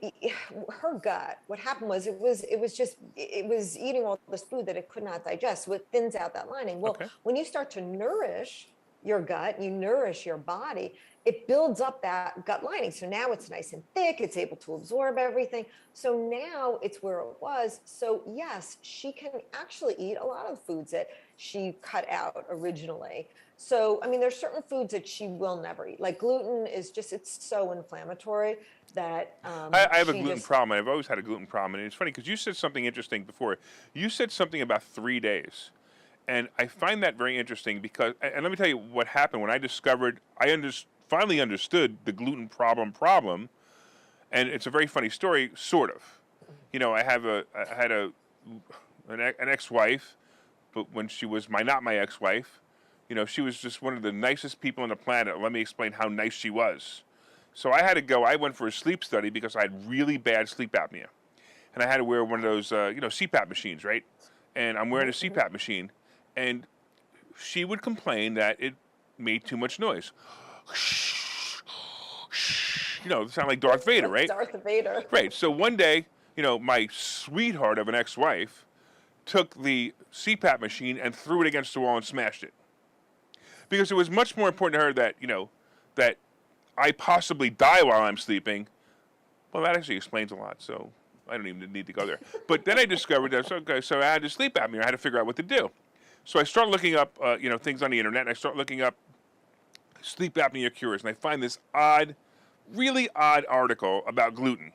her gut, what happened was it was eating all this food that it could not digest, so it thins out that lining. Well, Okay. when you start to nourish your gut, you nourish your body, it builds up that gut lining. So now it's nice and thick, it's able to absorb everything. So now it's where it was. So yes, she can actually eat a lot of the foods that she cut out originally. So, I mean, there's certain foods that she will never eat. Like gluten is just, it's so inflammatory that I have a she gluten just- problem. I've always had a gluten problem, and it's funny because you said something interesting before. You said something about 3 days, and I find that very interesting because. And let me tell you what happened when I discovered. Finally understood the gluten problem, and it's a very funny story, sort of. I had an ex-wife, but when she was not my ex-wife, she was just one of the nicest people on the planet. Let me explain how nice she was. So I had to go. I went for a sleep study because I had really bad sleep apnea, and I had to wear one of those, CPAP machines, right? And I'm wearing a CPAP machine, and she would complain that it made too much noise. It sounded like Darth Vader, right? Darth Vader. Right. So one day, my sweetheart of an ex-wife took the CPAP machine and threw it against the wall and smashed it. Because it was much more important to her that, that I possibly die while I'm sleeping. Well, that actually explains a lot, so I don't even need to go there. But then I discovered that, so I had to sleep apnea. I had to figure out what to do. So I start looking up, things on the internet, and I start looking up sleep apnea cures, and I find this really odd article about gluten.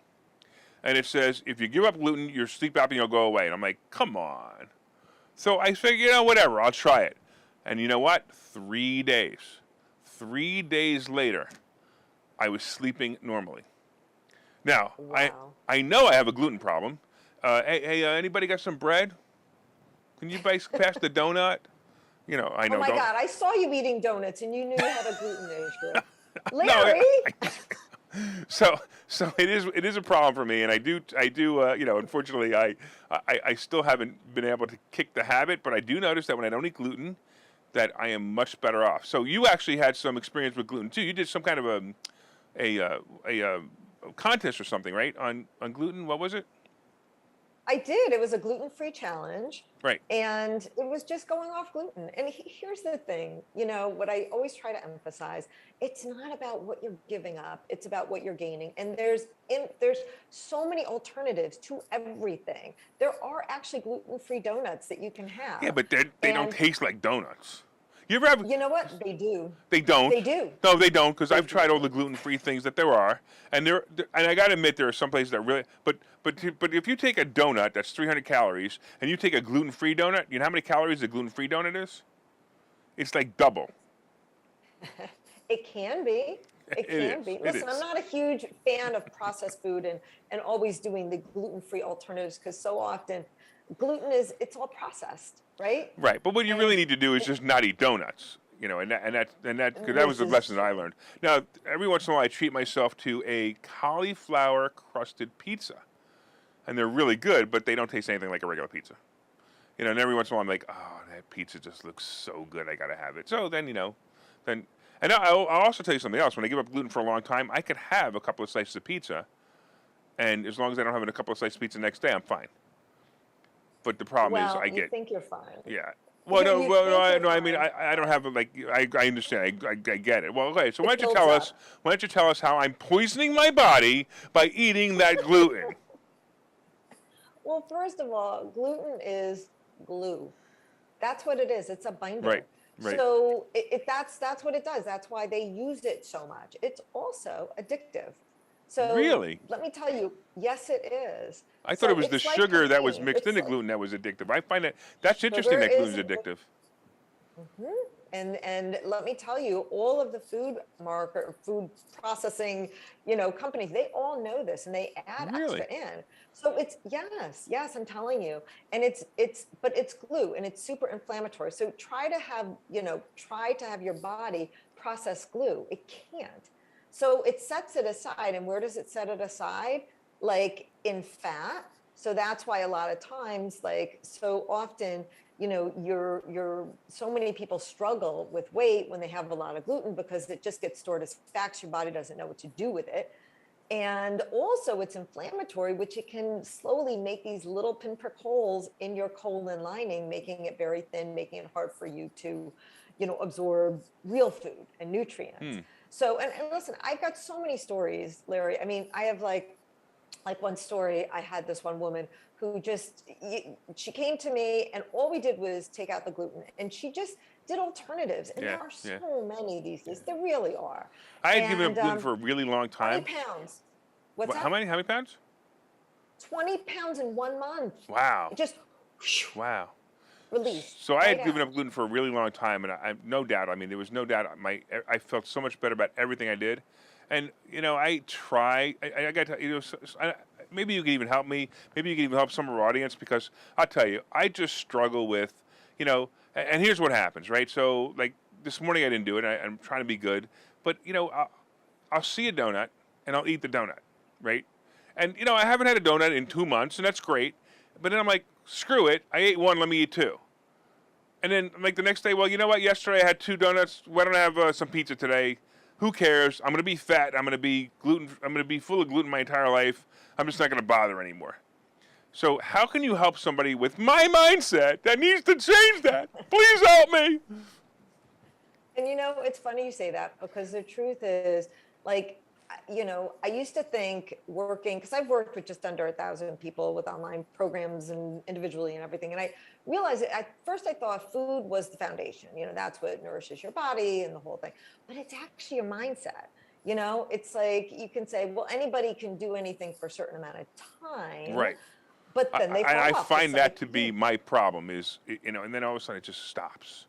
And it says, if you give up gluten, your sleep apnea will go away. And I'm like, come on. So I figured, whatever, I'll try it. And you know what? 3 days. 3 days later, I was sleeping normally. Now, Wow. I know I have a gluten problem. Hey, anybody got some bread? Can you pass the donut? I know. Oh my don't- God, I saw you eating donuts and you knew you had a gluten issue. No, Larry! So it is a problem for me, and I do unfortunately I still haven't been able to kick the habit, but I do notice that when I don't eat gluten, that I am much better off. So you actually had some experience with gluten too. You did some kind of a contest or something, right? On gluten. What was it? I did. It was a gluten-free challenge. Right. And it was just going off gluten. And here's the thing, what I always try to emphasize, it's not about what you're giving up, it's about what you're gaining. And there's so many alternatives to everything. There are actually gluten-free donuts that you can have. Yeah, but they don't And taste like donuts. You ever have? you know what? They do. They don't. They do. No, they don't, because I've tried all the gluten-free things that there are, and I got to admit there are some places that really. But if you take a donut that's 300 calories and you take a gluten-free donut, you know how many calories a gluten-free donut is? It's like double. It can be. It can be. Listen, I'm not a huge fan of processed food and always doing the gluten-free alternatives, because so often gluten it's all processed, right? Right, but what you really need to do is just not eat donuts, and that was the lesson I learned. Now, every once in a while, I treat myself to a cauliflower crusted pizza, and they're really good, but they don't taste anything like a regular pizza. And every once in a while I'm like, oh, that pizza just looks so good, I gotta have it. So then, and I'll also tell you something else. When I give up gluten for a long time, I could have a couple of slices of pizza, and as long as I don't have a couple of slices of pizza the next day, I'm fine. But the problem is, Well, I you get, think you're fine. yeah. Well, You no, think well, you're no. I mean, fine. I don't have I understand. I get it. Well, okay. So It builds up. why don't you tell us how I'm poisoning my body by eating that gluten? Well, first of all, gluten is glue. That's what it is. It's a binder. Right. Right. So that's what it does. That's why they use it so much. It's also addictive. So Really? let me tell you, yes, it is. I thought So it was the it's like sugar that was caffeine. mixed It's into like gluten that was addictive. I find that's interesting sugar that is gluten's addictive. And let me tell you, all of the food processing, companies, they all know this and they add Really? extra in. So it's yes, I'm telling you. And but it's glue and it's super inflammatory. So try to have your body process glue. It can't. So it sets it aside. And where does it set it aside? Like in fat. So that's why a lot of times, like so often, you're so many people struggle with weight when they have a lot of gluten because it just gets stored as fat. Your body doesn't know what to do with it. And also it's inflammatory, which it can slowly make these little pinprick holes in your colon lining, making it very thin, making it hard for you to, absorb real food and nutrients. So, and listen, I've got so many stories, Larry. I mean, I have like one story, I had this one woman who she came to me and all we did was take out the gluten and she just did alternatives. And there are so many these days. There really are. I had given up gluten for a really long time. 20 pounds. What's that? How many pounds? 20 pounds in 1 month. Wow. Just wow. Released. So I had given up gluten for a really long time, and I no doubt. I mean, there was no doubt. I felt so much better about everything I did, and I try. I got to maybe you can even help me. Maybe you can even help some of our audience because I'll tell you, I just struggle with And here's what happens, right? So like this morning I didn't do it. I'm trying to be good, but I'll see a donut and I'll eat the donut, right? And I haven't had a donut in 2 months, and that's great. But then I'm like, screw it. I ate one. Let me eat two. And then like the next day, well, you know what? Yesterday I had 2 donuts. Why don't I have some pizza today? Who cares? I'm going to be fat. I'm going to be gluten. I'm going to be full of gluten my entire life. I'm just not going to bother anymore. So how can you help somebody with my mindset that needs to change that? Please help me. And it's funny you say that because the truth is, like, I used to think working, because I've worked with just under 1,000 people with online programs and individually and everything. And I realized that at first I thought food was the foundation. That's what nourishes your body and the whole thing. But it's actually your mindset. It's like you can say, well, anybody can do anything for a certain amount of time. Right. But then they fall I off. find It's that like, to be my problem is, and then all of a sudden it just stops.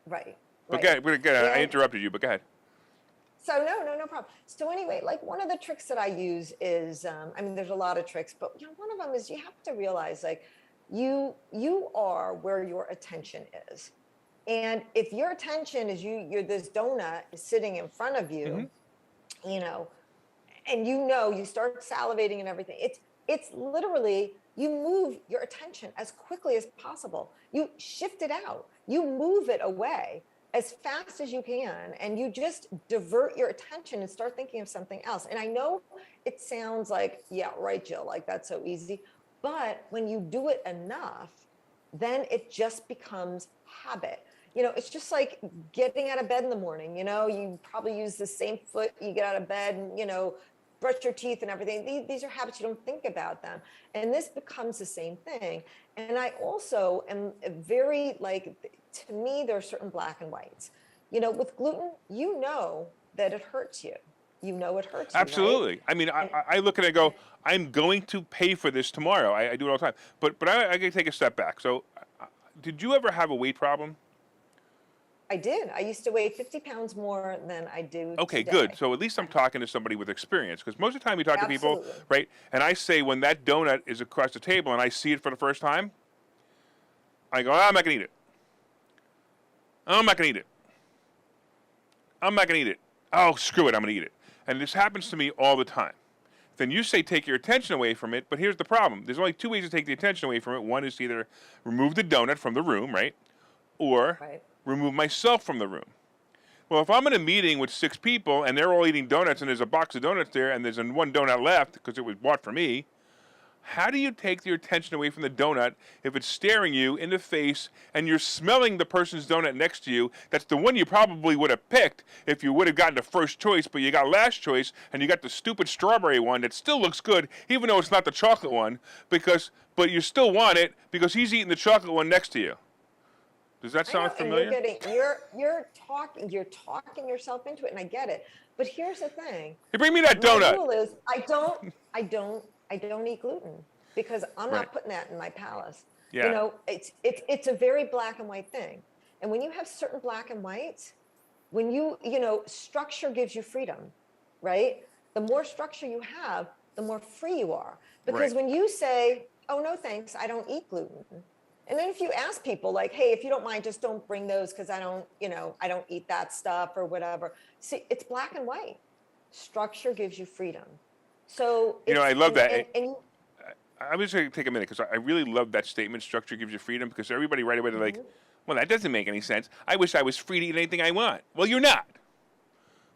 Right. But right. go ahead. I interrupted you, but go ahead. So no problem. So anyway, like one of the tricks that I use is, there's a lot of tricks, but one of them is you have to realize like you are where your attention is. And if your attention is you're this donut is sitting in front of you, and you start salivating and everything. It's literally you move your attention as quickly as possible. You shift it out. You move it away as fast as you can, and you just divert your attention and start thinking of something else. And I know it sounds like, yeah, right, Jill, like that's so easy. But when you do it enough, then it just becomes habit. It's just like getting out of bed in the morning. You probably use the same foot, you get out of bed and, brush your teeth and everything. These are habits, you don't think about them. And this becomes the same thing. And I also am very to me, there are certain black and whites. With gluten, that it hurts you. It hurts you. Absolutely. Right? I mean, I look at it and go, I'm going to pay for this tomorrow. I do it all the time. But I got to take a step back. So did you ever have a weight problem? I did. I used to weigh 50 pounds more than I do Okay, today. good. So at least I'm talking to somebody with experience, because most of the time you talk to people, right? And I say when that donut is across the table and I see it for the first time, I go, I'm not going to eat it. I'm not going to eat it. I'm not going to eat it. Oh, screw it. I'm going to eat it. And this happens to me all the time. then you say take your attention away from it. But here's the problem. There's only two ways to take the attention away from it. One is to either remove the donut from the room, right? Or Right. remove myself from the room. Well, if I'm in a meeting with 6 people and they're all eating donuts and there's a box of donuts there and there's one donut left because it was bought for me, how do you take your attention away from the donut if it's staring you in the face and you're smelling the person's donut next to you? That's the one you probably would have picked if you would have gotten the first choice, but you got last choice and you got the stupid strawberry one that still looks good, even though it's not the chocolate one, but you still want it because he's eating the chocolate one next to you. Does that sound familiar? You're talking yourself into it, and I get it. But here's the thing. Hey, bring me that My donut. rule is I don't eat gluten because I'm Right. not putting that in my palace. Yeah. You know, it's a very black and white thing. And when you have certain black and whites, when structure gives you freedom, right? The more structure you have, the more free you are. Because Right. when you say, "Oh no, thanks, I don't eat gluten." And then if you ask people like, "Hey, if you don't mind, just don't bring those because I don't eat that stuff or whatever." See, it's black and white. Structure gives you freedom. So I love that. And I'm just going to take a minute because I really love that statement, structure gives you freedom, because everybody right away they're like, well, that doesn't make any sense. I wish I was free to eat anything I want. Well, you're not.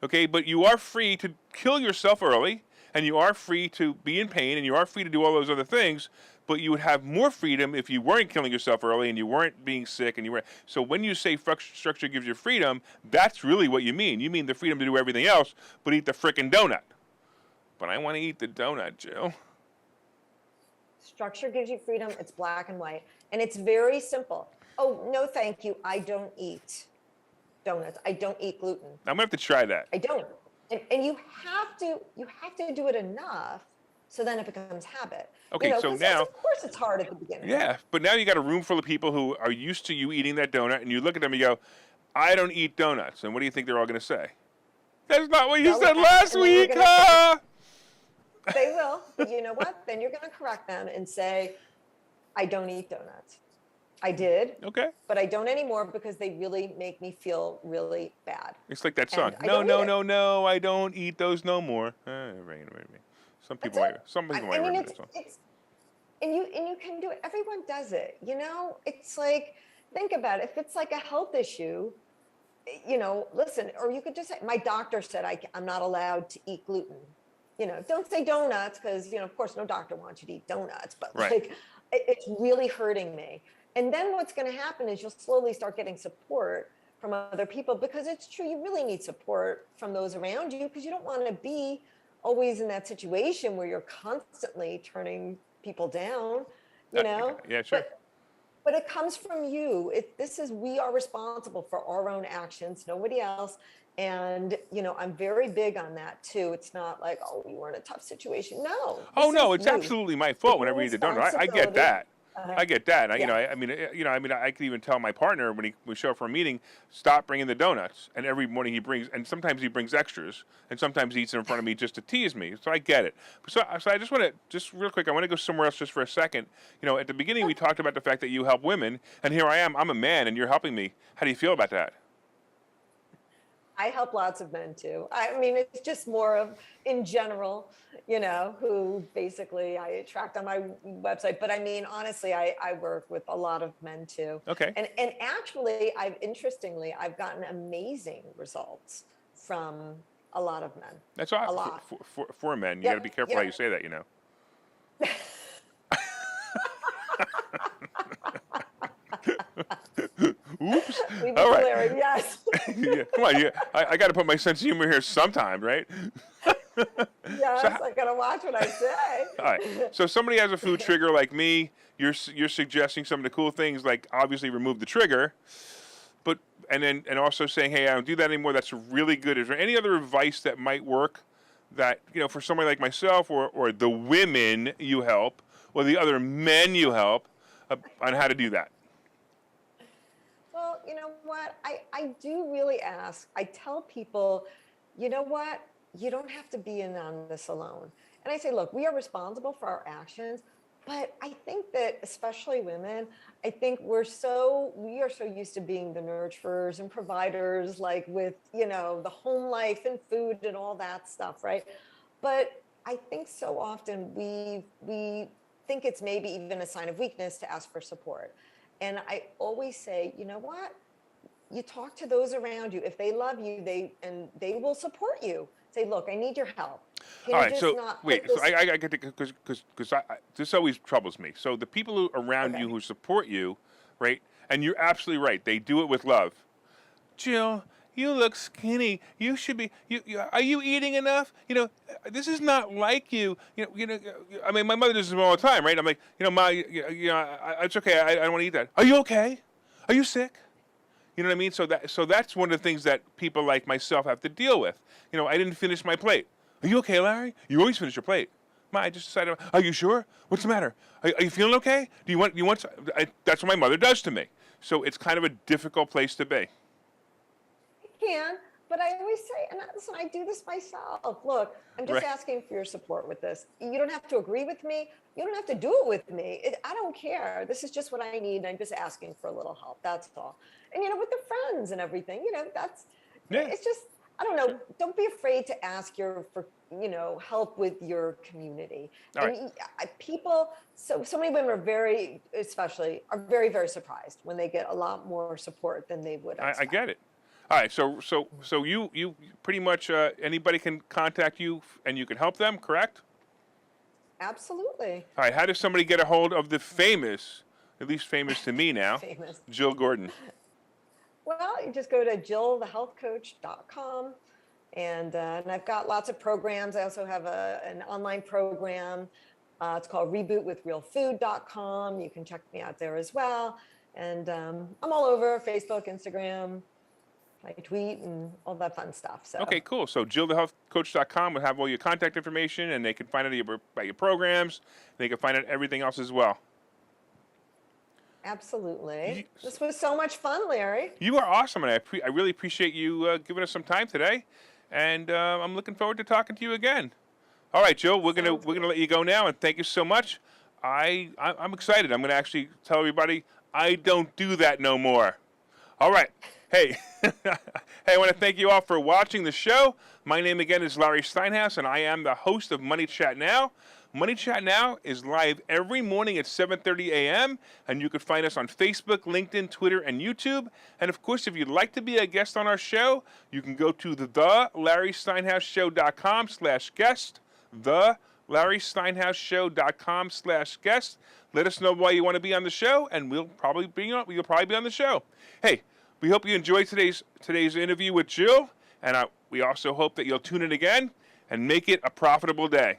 Okay, but you are free to kill yourself early, and you are free to be in pain, and you are free to do all those other things, but you would have more freedom if you weren't killing yourself early and you weren't being sick and you weren't. So when you say structure gives you freedom, that's really what you mean. You mean the freedom to do everything else, but eat the frickin' donut. But I want to eat the donut, Jill. structure gives you freedom. It's black and white. And it's very simple. Oh, no, thank you. I don't eat donuts. I don't eat gluten. I'm gonna have to try that. I don't. And you have to do it enough so then it becomes habit. Okay, so 'cause now- of course it's hard at the beginning. Yeah, but now you got a room full of people who are used to you eating that donut, and you look at them and you go, I don't eat donuts. And what do you think they're all going to say? That's not what you They'll said laugh, last and then you're week, gonna- huh? They will. But you know what? Then you're going to correct them and say, I don't eat donuts. I did, Okay. but I don't anymore because they really make me feel really bad. It's like that song. And I No, don't no, eat it. no, no, I don't eat those no more. Right. Some people might remember that song. It's and you can do it. Everyone does it. It's like, think about it. If it's like a health issue, listen, or you could just say, my doctor said I'm not allowed to eat gluten. Don't say donuts because, of course, no doctor wants you to eat donuts, but Right. like, it's really hurting me. And then what's going to happen is you'll slowly start getting support from other people, because it's true. You really need support from those around you, because you don't want to be always in that situation where you're constantly turning people down, Yeah, sure. But it comes from you. We are responsible for our own actions, nobody else. And, I'm very big on that too. It's not like, oh, you were in a tough situation. No. Oh this no, is it's you. absolutely my fault It's whenever your you eat the donut. I get responsibility. that. I get that. Yeah. I could even tell my partner when we show up for a meeting, stop bringing the donuts. And every morning and sometimes he brings extras, and sometimes he eats them in front of me just to tease me. So I get it. So I just want to, just real quick, I want to go somewhere else just for a second. At the beginning we talked about the fact that you help women, and here I am. I'm a man, and you're helping me. How do you feel about that? I help lots of men too. I mean, it's just more of, in general, who basically I attract on my website. But I mean, honestly, I work with a lot of men too. Okay. And actually, I've gotten amazing results from a lot of men. That's all. A lot. For men, you Yep, got to be careful how yep. you say that. Oops. We've All right. Larry, yes. Yeah. Come on, I got to put my sense of humor here sometime, right? Yes, I gotta watch what I say. All right. So somebody has a food trigger like me. You're suggesting some of the cool things, like obviously remove the trigger, but and also saying, hey, I don't do that anymore. That's really good. Is there any other advice that might work that for somebody like myself or the women you help or the other men you help on how to do that? Well, you know what? I do really ask. I tell people, you know what? You don't have to be in on this alone. And I say, look, we are responsible for our actions, but I think that especially women, I think we are so used to being the nurturers and providers, like with, the home life and food and all that stuff, right? But I think so often we think it's maybe even a sign of weakness to ask for support. And I always say, you know what? You talk to those around you. If they love you, they will support you. Say, look, I need your help. Can All you right, just so not wait, put so this? I get to, because this always troubles me. So the people who around you Okay. who support you, right? And you're absolutely right. They do it with love. Jill, you look skinny. You should be. Are you eating enough? This is not like you. I mean, my mother does this all the time, right? I'm like, Ma, it's okay. I don't want to eat that. Are you okay? Are you sick? You know what I mean? So that's one of the things that people like myself have to deal with. I didn't finish my plate. Are you okay, Larry? You always finish your plate. Ma, I just decided. Are you sure? What's the matter? Are you feeling okay? Do you want? That's what my mother does to me. So it's kind of a difficult place to be. Can, but I always say, and listen, I do this myself. Look, I'm just Right. asking for your support with this. You don't have to agree with me. You don't have to do it with me. I don't care. This is just what I need. I'm just asking for a little help. That's all. And with the friends and everything, Yeah. it's just, I don't Sure. know. Don't be afraid to ask for help with your community. All right. And people, so many women are very, very surprised when they get a lot more support than they would I expect. get it. All right. So you pretty much anybody can contact you and you can help them, correct? Absolutely. All right. How does somebody get a hold of the famous, at least famous to me now, Famous. Jill Gordon? Well, you just go to jillthehealthcoach.com, and I've got lots of programs. I also have an online program. It's called rebootwithrealfood.com. You can check me out there as well. And I'm all over Facebook, Instagram. I tweet and all that fun stuff. So Okay, cool. So jillthehealthcoach.com will have all your contact information, and they can find out about your programs. They can find out everything else as well. absolutely. This was so much fun, Larry. You are awesome, and I really appreciate you giving us some time today. And I'm looking forward to talking to you again. All right, Jill, we're gonna let you go now, and thank you so much. I'm excited. I'm gonna actually tell everybody I don't do that no more. All right. Hey, hey, I want to thank you all for watching the show. My name again is Larry Steinhouse, and I am the host of Money Chat Now. Money Chat Now is live every morning at 7:30 a.m., and you can find us on Facebook, LinkedIn, Twitter, and YouTube. And of course, if you'd like to be a guest on our show, you can go to the LarrySteinhouseShow.com/guest, the LarrySteinhouseShow.com/guest. Let us know why you want to be on the show, and you'll probably be on the show. Hey, we hope you enjoyed today's interview with Jill, and we also hope that you'll tune in again and make it a profitable day.